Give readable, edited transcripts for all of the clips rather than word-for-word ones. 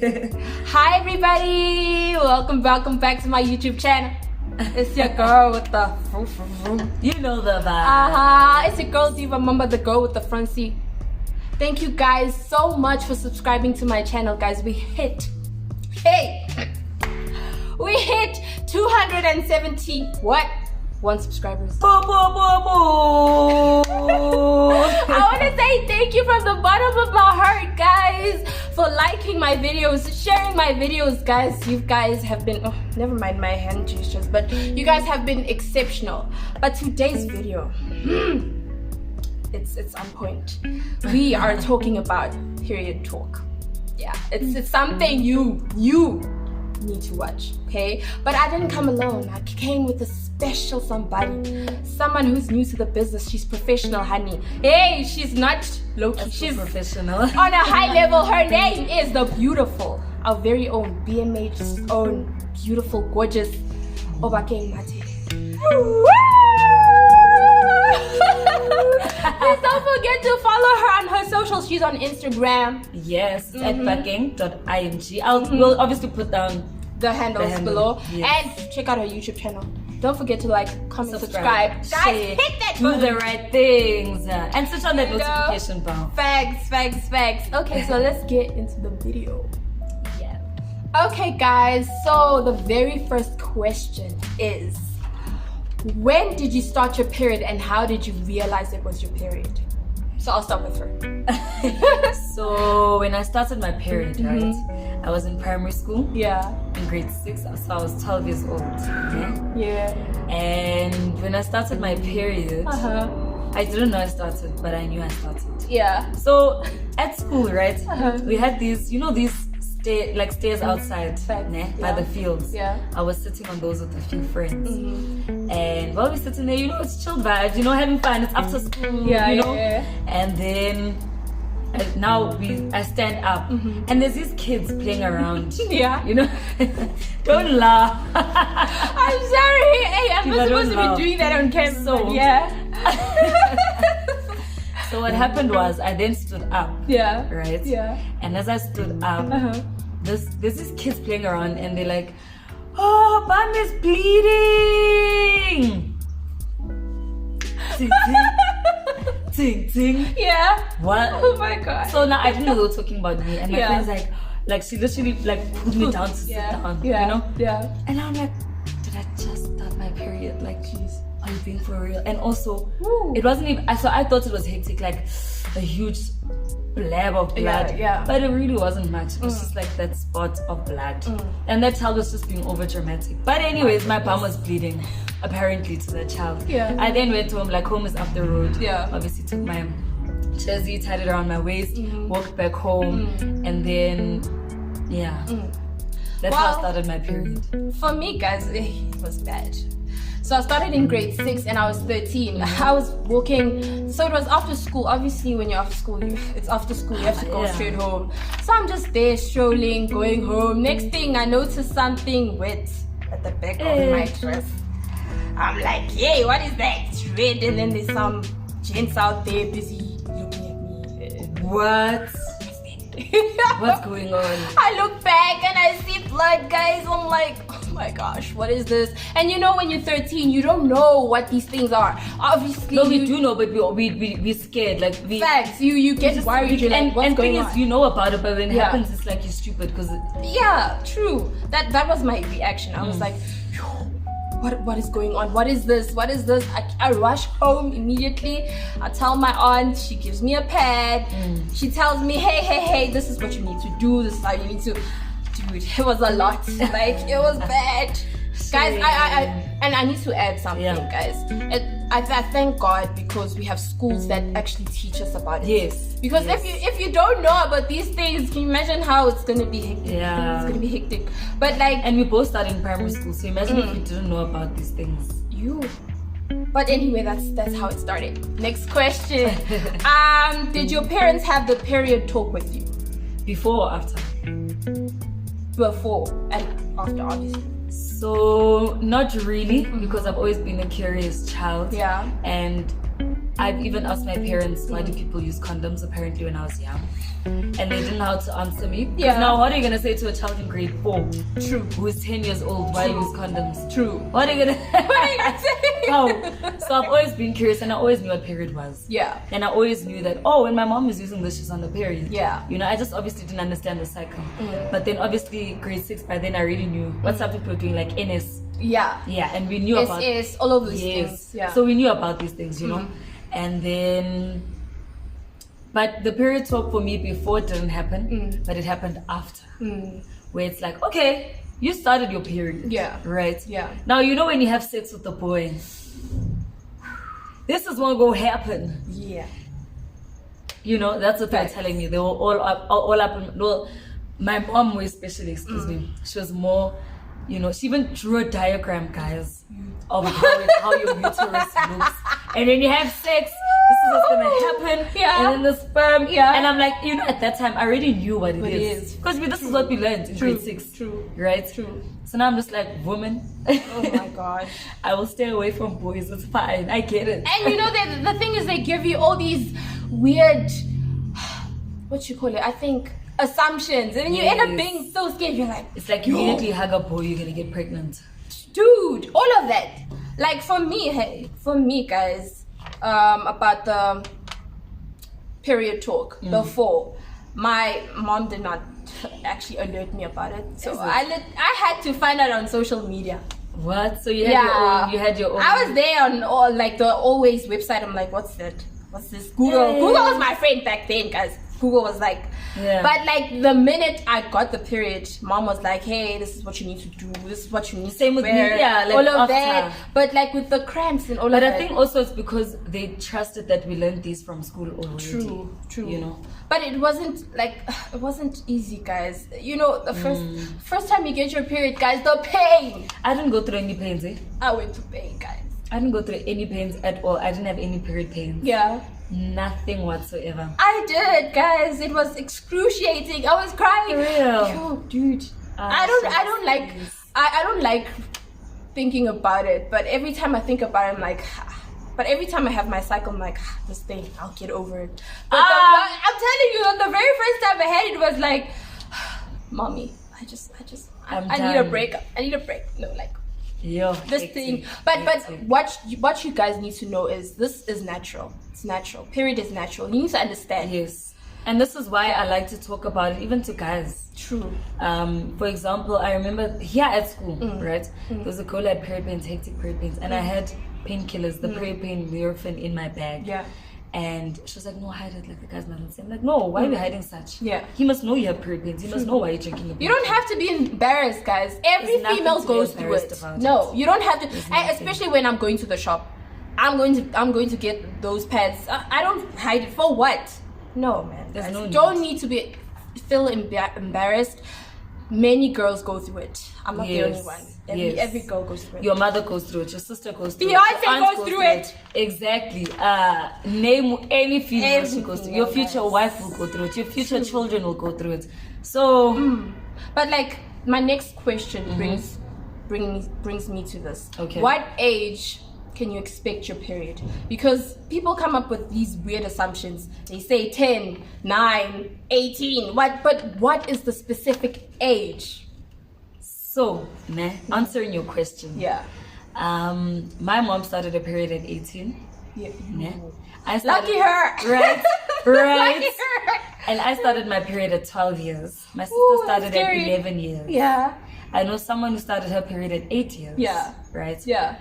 Hi everybody, welcome back to my YouTube channel. It's your girl with the you know the vibe. It's your girl Mwamba, the girl with the front seat. Thank you guys so much for subscribing to my channel, guys. We hit 271 subscribers. Boo, boo, boo, boo. I want to say thank you from the bottom of my heart, guys, for liking my videos, sharing my videos, guys. You guys have been, oh, never mind my hand gestures, but you guys have been exceptional. But today's video, it's on point. We are talking about period talk. Yeah, it's something you need to watch, okay? But I didn't come alone. I came with a special someone who's new to the business. She's professional, honey. Hey, she's not low-key. She's professional. On a high level. Her name is the beautiful, our very own BMH's own beautiful, gorgeous OBAKENG'S MATEE. Please don't forget to follow her on her socials. She's on Instagram. Yes, at bakeng.ing. We'll obviously put down the handles below. Yes. And check out her YouTube channel. Don't forget to like, comment, subscribe. Guys, share, hit that do the right things and switch on that notification bell. Facts. Okay, so let's get into the video. Yeah. Okay, guys, so the very first question is, when did you start your period and how did you realize it was your period? So I'll start with her. So when I started my period, right, I was in primary school. Yeah. In grade 6, so I was 12 years old. Yeah. And when I started my period, I didn't know I started, but I knew I started. Yeah. So at school, right, we had these, you know, these stairs outside by the fields. Yeah. I was sitting on those with a few friends. And while we're sitting there, you know, it's chill vibes, you know, having fun. It's after school, you know. Yeah. And then I stand up and there's these kids playing around. Yeah. You know, don't laugh. I'm sorry. Hey, I'm not supposed to be doing that on camera. So yeah. So what happened was I then stood up. Yeah. Right? Yeah. And as I stood up, there's these kids playing around and they're like, oh, Bam is bleeding. Ting, ting. Ting, ting. Yeah. What? Oh my god. So now I didn't know they were talking about me. And my friend's like she literally like pulled me down to sit down. Yeah. You know? Yeah. And I'm like, did I just start my period? Like, jeez, are you being for real? And also, it wasn't even, so I thought it was hectic, like a huge blab of blood. Yeah. But it really wasn't much. It was just like that spot of blood. And that child was just being over dramatic. But anyways, my bum was bleeding, apparently, to that child. Yeah. I then went home, like home is up the road. Yeah. Obviously took my jersey, tied it around my waist, walked back home, and then that's how I started my period. For me, guys, it was bad. So I started in grade 6 and I was 13. I was walking, so it was after school. Obviously when you're after school, it's after school, you have to go straight home. So I'm just there strolling, going home. Next thing I noticed something wet at the back of my dress. I'm like, yay, what is that? It's red. And then there's some gents out there busy looking at me. What? What's going on? I look back and I see blood, guys. I'm like, oh my gosh, what is this? And you know, when you're 13, you don't know what these things are. Obviously, no, we do know, but we're scared. Like facts, you get worried. You're like, what's going on? And you know about it, but when it happens, it's like you're stupid because. Yeah, true. That was my reaction. I was like, what is going on? What is this? I rush home immediately. I tell my aunt, she gives me a pad. She tells me, hey, this is what you need to do. This is how you need to. Dude, it was a lot. Like, it was bad. Guys, I need to add something, guys. I thank God because we have schools that actually teach us about it. Yes. Because if you don't know about these things, can you imagine how it's gonna be hectic? Yeah. It's gonna be hectic. But like, and we both started in primary school, so imagine if we didn't know about these things. But anyway, that's how it started. Next question. Did your parents have the period talk with you? Before or after? Before and after, obviously. So not really, because I've always been a curious child. Yeah. And I've even asked my parents, why do people use condoms apparently when I was young? And they didn't know how to answer me. Yeah. Now, what are you going to say to a child in grade 4? True. Who is 10 years old? Why use condoms? True. What are you going to say? How? So I've always been curious, and I always knew what period was. Yeah. And I always knew that, oh, when my mom is using this, she's on the period. Yeah. You know, I just obviously didn't understand the cycle. But then obviously grade 6, by then I really knew what some people were doing, like NS. Yeah. Yeah, and we knew about SS, all of these things. Yeah. So we knew about these things, you know. And then, but the period talk for me before it didn't happen, but it happened after. Where it's like, okay, you started your period. Yeah. Right? Yeah. Now, you know when you have sex with the boy, this is what will happen. Yeah. You know, that's what they're telling me. They were all up. Well, my mom especially, excuse me, she was more, you know, she even drew a diagram, guys, of how your uterus looks. And when you have sex, this is what's gonna happen. Yeah. And then the sperm. Yeah. And I'm like, you know, at that time, I already knew what it is. Because this is what we learned in grade 6. True. Right? True. So now I'm just like, woman. Oh my gosh. I will stay away from boys. It's fine. I get it. And you know, the thing is, they give you all these weird, what you call it? I think assumptions, and then you end up being so scared. You're like, it's like you immediately hug a boy, you're gonna get pregnant. Dude, all of that. Like for me, guys, about the period talk before, my mom did not actually alert me about it. So I had to find out on social media. What? So you had your own. I was there on all like the Always website. I'm like, what's that? What's this? Google. Google was my friend back then, guys. Google was like, but like the minute I got the period, mom was like, hey, this is what you need to do, this is what you need Same to with wear, me, yeah, like all of after. that. But like with the cramps and all of that. But I think also it's because they trusted that we learned these from school already. True. You know. But it wasn't easy, guys. You know, the first time you get your period, guys, the pain. I didn't go through any pains, I went through pain, guys. I didn't go through any pains at all. I didn't have any period pains. Yeah. Nothing whatsoever. I did, guys. It was excruciating. I was crying. For real. Yo, dude. I don't like thinking about it, but every time I think about it, I'm like, but every time I have my cycle, I'm like, this thing, I'll get over it. But I'm telling you, the very first time I had it was like, mommy, I need a break. I need a break. No, like, this thing. But what you guys need to know is this is natural. It's natural. Period is natural. You need to understand. Yes. And this is why I like to talk about it, even to guys. True. For example, I remember here at school, right? There was a girl who had period pains, hectic period pains, and I had painkillers, the period pain Nurofen in my bag. Yeah. And she was like, no, hide it, like the guy's mustn't say. I'm like, no, why are you hiding such? Yeah. He must know you have period pains. He must know why you're drinking the You don't have to be embarrassed, guys. Every female goes through it. No, you don't have to. Especially when I'm going to the shop. I'm going to get those pads. I don't hide it. For what? No, man. There's no need. Don't need to feel embarrassed. Many girls go through it. I'm not the only one. Every girl goes through it. Your mother goes through it. Your sister goes through it. Beyonce goes through it. Exactly. Name any female she goes through. Your future wife will go through it. Your future children will go through it. So, but like my next question brings me to this. Okay. What age can you expect your period? Because people come up with these weird assumptions. They say 10, 9, 18. But what is the specific age? So, answering your question. Yeah. My mom started a period at 18. Yeah. Lucky her. Right. Lucky her. And I started my period at 12 years. My sister started at 11 years. Yeah. I know someone who started her period at 8 years. Yeah. Right? Yeah.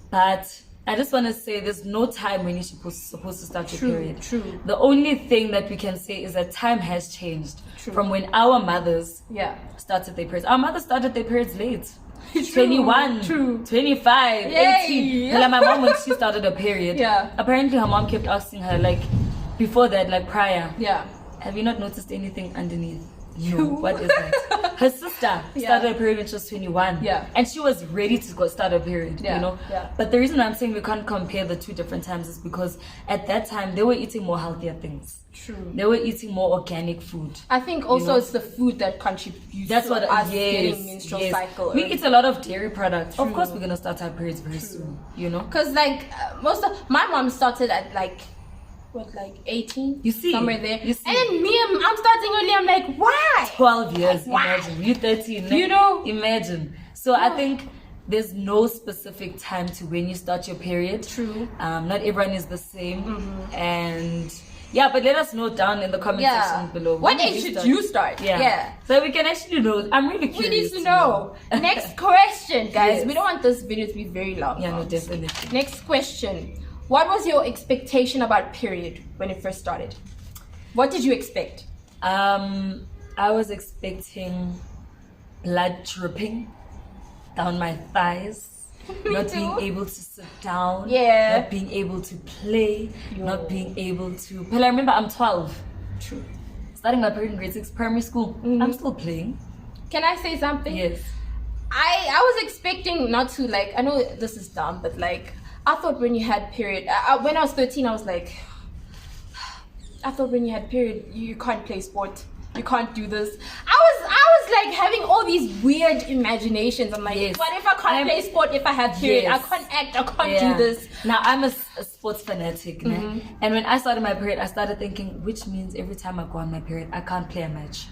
But I just want to say there's no time when you're supposed to start your period. True. The only thing that we can say is that time has changed from when our mothers started their periods. Our mothers started their periods late. 21, 25, 18. Like my mom, when she started her period, apparently her mom kept asking her, like, before that, like prior, have you not noticed anything underneath? no, what is that? Her sister started her period when she was 21. Yeah. And she was ready to go start her period, Yeah. you know? Yeah. But the reason I'm saying we can't compare the two different times is because at that time they were eating more healthier things. True. They were eating more organic food. I think also it's the food that contributes That's to what us getting menstrual yes. cycle. We eat a lot of dairy products. True. Of course, we're gonna start our periods very soon. You know, because like most of my mom started at like 18? You see, somewhere there. You see. And then me, I'm starting early. I'm like, why? 12 years. Why? Imagine you 13. You know, imagine. So I think there's no specific time to when you start your period. True. Not everyone is the same, and. Yeah, but let us know down in the comment section below. What age should you start? Yeah. So we can actually know. I'm really curious. We need to know. Next question, guys. Yes. We don't want this video to be very long. Yeah, no, definitely. Next question. What was your expectation about period when it first started? What did you expect? I was expecting blood dripping down my thighs. Not being able to sit down, not being able to play, not being able to. But I remember I'm 12. True. Starting my period in grade 6 primary school. I'm still playing. Can I say something? Yes. I was expecting not to, like, I know this is dumb, but like I thought when you had period, when I was 13, I was like, I thought when you had period, you can't play sport. You can't do this. I was like having all these weird imaginations. I'm like, what if I can't play sport if I have period? I can't act, I can't do this. Now I'm a sports fanatic, and when I started my period, I started thinking, which means every time I go on my period, I can't play a match.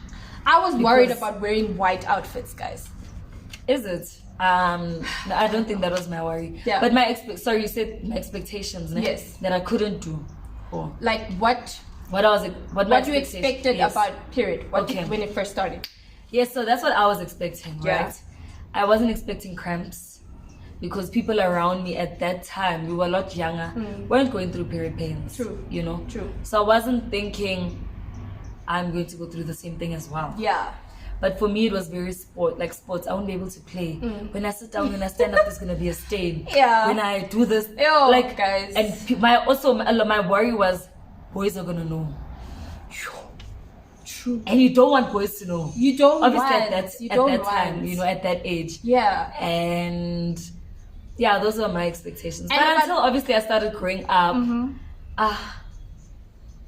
I was worried about wearing white outfits, guys. Is it? No, I don't think that was my worry. Yeah. But you said my expectations, yes, that I couldn't do. Or like what you expected about period when it first started. Yes, so that's what I was expecting, right? I wasn't expecting cramps because people around me at that time, we were a lot younger, weren't going through period pains. True. You know? True. So I wasn't thinking I'm going to go through the same thing as well. Yeah. But for me, it was very sports. I won't be able to play. When I sit down, when I stand up, there's gonna be a stain. Yeah. When I do this, guys. And my worry was, boys are gonna know. True. And you don't want boys to know. You don't. Obviously, at that time, you know, at that age. Yeah. And those were my expectations. But until obviously I started growing up,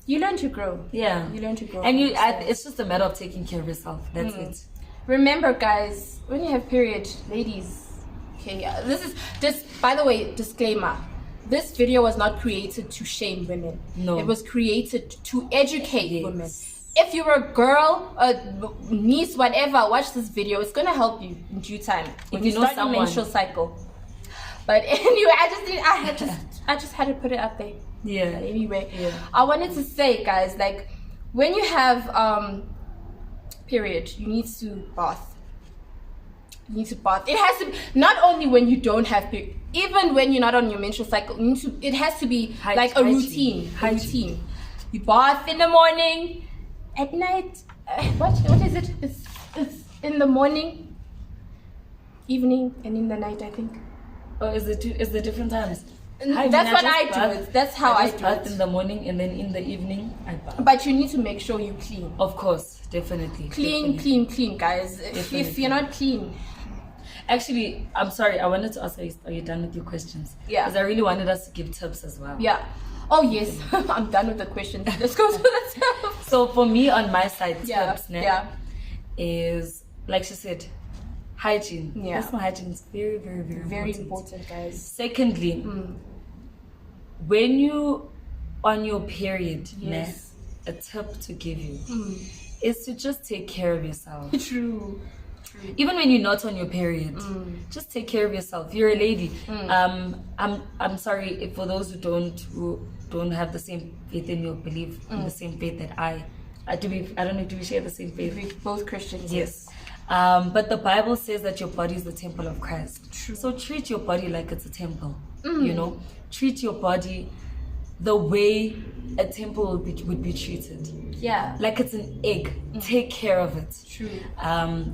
you learn to grow. Yeah. You learn to grow. And it's just a matter of taking care of yourself. That's it. Remember, guys, when you have period, ladies. Okay, this is just, by the way, disclaimer. This video was not created to shame women. No. It was created to educate women. If you're a girl, a niece, whatever, watch this video. It's gonna help you in due time when you start your menstrual cycle. But anyway, I just had to put it out there. Yeah. But anyway, I wanted to say, guys, like when you have period, you need to bath. You need to bath. It has to be not only when you don't have period, even when you're not on your menstrual cycle. It has to be like a routine. A routine. You bath in the morning, at night. What is it? It's in the morning, evening, and in the night, I think. Oh, is it different times? That's what I do. That's how I do it. In the morning and then in the evening I bath. But you need to make sure you clean. Of course, definitely. Clean, guys. If you're not clean. Actually, I'm sorry. I wanted to ask, are you done with your questions? Yeah. Because I really wanted us to give tips as well. Yeah. Oh yes, I'm done with the questions. Let's go to the tips. So for me, on my side, tips is like she said, hygiene. Yeah. Personal hygiene is very, very, very important, guys. Secondly, when you on your period, a tip to give you is to just take care of yourself. True. Even when you're not on your period, just take care of yourself. You're a lady. I'm sorry if for those who don't have the same faith in you, believe in the same faith that I don't know, do we share the same faith? We're both Christians. Yes. But the Bible says that your body is the temple of Christ. True. So treat your body like it's a temple. You know, treat your body the way a temple would be treated. Yeah. Like it's an egg. Take care of it. True.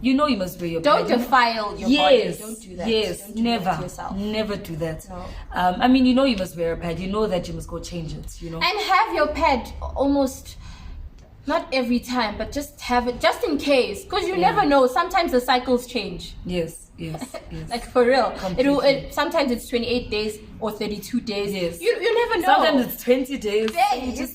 You know you must wear your Don't defile your body. Don't do that. Yes. Don't do Never. that to yourself. Never do that. No. I mean, you know you must wear a pad. You know that you must go change it. You know. And have your pad almost Not every time, but just have it just in case, because you never know. Sometimes the cycles change. Yes. Like for real. Completely. Sometimes it's 28 days or 32 days. Yes. You never know. Sometimes it's 20 days.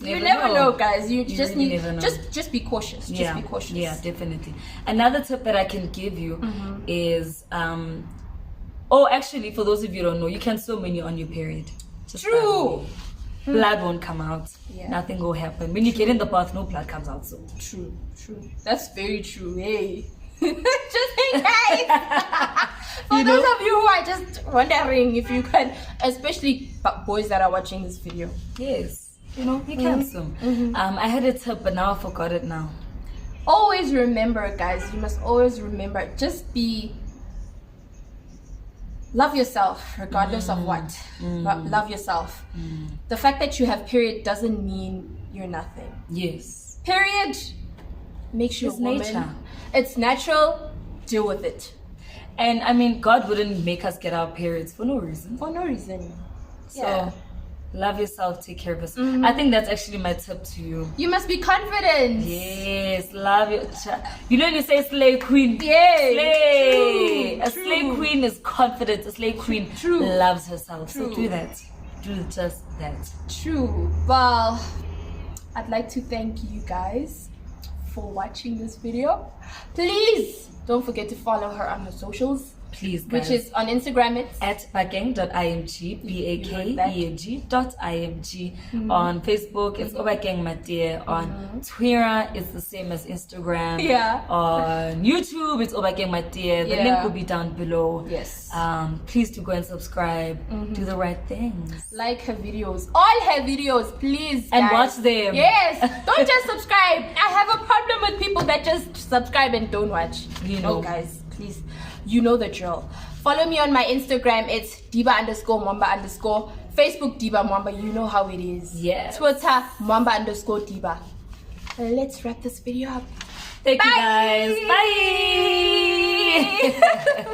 You never know, guys. You just really need never know. just be cautious. Just be cautious. Yeah, definitely. Another tip that I can give you is actually, for those of you who don't know, you can sew when you're on your period. Just True. Blood won't come out. Yeah. Nothing will happen. When you get in the bath, no blood comes out. So true. That's very true. Hey. Just in case. For those of you who are just wondering if you can, especially boys that are watching this video. Yes. You can swim. I had a tip, but now I forgot it now. Always remember, guys, you must always remember, just love yourself regardless of what. Love yourself. The fact that you have period doesn't mean you're nothing. Yes. Period makes you a woman. Nature. It's natural. Deal with it. And I mean, God wouldn't make us get our periods for no reason. So love yourself, take care of yourself. I think that's actually my tip to you. You must be confident. Yes, love your you know, you say slay queen. Yes. Slay. A slay queen is confident. A slay queen loves herself. So do that. Do just that. True. Well, I'd like to thank you guys for watching this video. Please don't forget to follow her on her socials. Please, guys. Which is on Instagram, it's at bakeng.img, bakeng.img. On Facebook, it's OBAKENG'S. On Twitter, it's the same as Instagram. Yeah. On YouTube, it's OBAKENG'S. The link will be down below. Yes. Please do go and subscribe. Do the right things. Like her videos, all her videos, please. And guys. watch them. Yes. Don't just subscribe. I have a problem with people that just subscribe and don't watch. No, guys, please. You know the drill. Follow me on my Instagram. It's Diba_Mwamba_. Facebook Diba Mwamba. You know how it is. Yes. Twitter Mwamba_Diba. Let's wrap this video up. Thank you, guys. Bye.